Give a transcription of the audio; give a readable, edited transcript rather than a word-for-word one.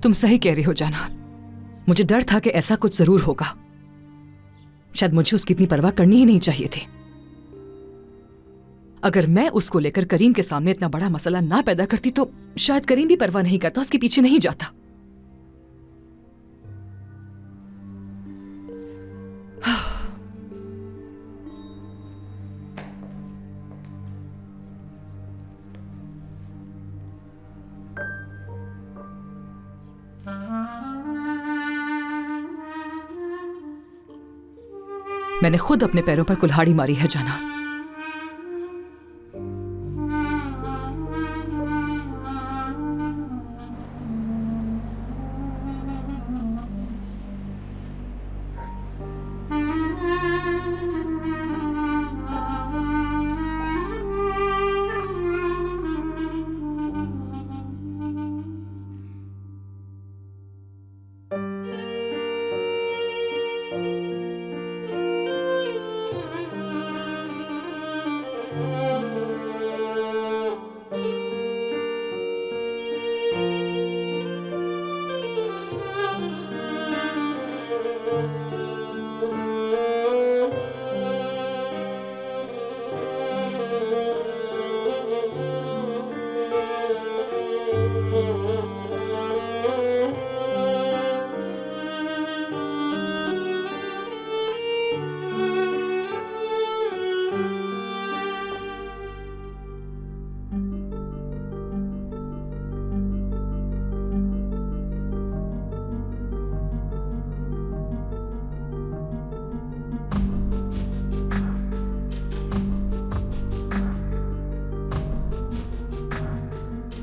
तुम सही कह रही हो जाना। मुझे डर था कि ऐसा कुछ जरूर होगा। शायद मुझे उसकी इतनी परवाह करनी ही नहीं चाहिए थी। अगर मैं उसको लेकर करीम के सामने इतना बड़ा मसला ना पैदा करती तो शायद करीम भी परवाह नहीं करता, उसके पीछे नहीं जाता। मैंने खुद अपने पैरों पर कुल्हाड़ी मारी है जाना।